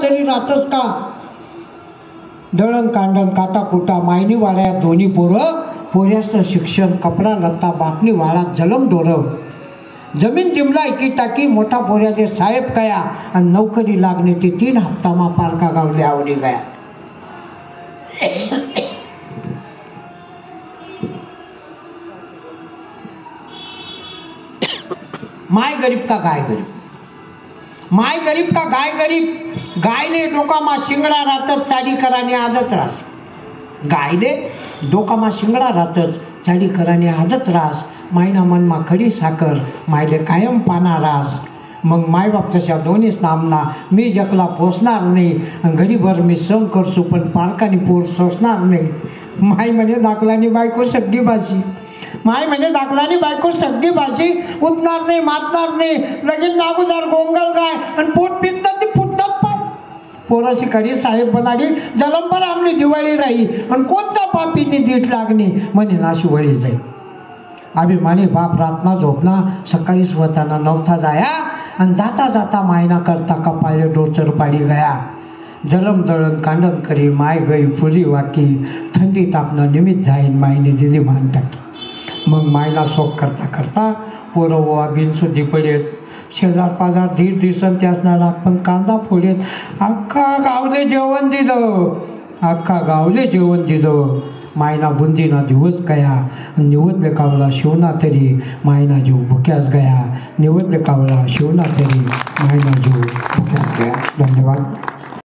तरी राहतच का? दळण कांडण काटा कुटा मायनी वाड्यात दोन्ही पोरं, पोऱ्याचं शिक्षण कपडा लत्ता बापनी वाळात जलम डोरव. जमीन जिमला एकी टाकी मोठा पोऱ्याचे साहेब कया आणि नोकरी लागणे ते 3 हप्तामा पालका गावले आवडी गया. माय गरीब का गाय गरीब, माय गरीब का गाय गरीब. गायले डोकामा शिंगडा राहतच चाडी कराने आदत रास. गायले डोकामा शिंगडा राहतच चाडी कराने आदत रास. मायना मनमा खडी साकर मायले कायम पाना रास. मग मायबाप तशा दोन्हीच नामना मी जगला पोचणार नाही. गरीबर मी सण करसू पण पालकानी पोर सोसणार नाही. माय म्हणे दाखलानी बायको सगळी भाषी, माय म्हणे दाखलानी बायको सगळी भाषी. उठणार नाही मातणार नाही लगेच नागुदार गोंगल गाय आणि पोट पिकतात ती फुटतात पाय. पोराशी कडी साहेब बनाडी जलंबर आमली दिवाळी राही आणि कोणता पापीनी दीट लागणे म्हणे नाशी वळी जाई. अभिमानी बाप रातना झोपना सकाळी स्वतःना नव्हता जाया आणि जाता जाता मायना करता कपाळे डोचर पाडी गया. जलम दळण कांडण करी माय गई फुली वाकी. थंडी तापणं निमित्त जाईन मायने दिली मान टाकी. मग मायला शोक करता करता पोरं ओवा बिनसुद्धी पडेत. शेजार पाजार धीर दिसन त्यासना पण कांदा फोडेत. अख्खा गावले जेवण दिलं, अख्खा गावले जेवण दिलं. मायना बुंदीना दिवस गया निवडले कावला शिवना तरी मायना जीव भुक्यास गया. निवडले कावला शिवना तरी मायना जीव भुक्यास गया. धन्यवाद.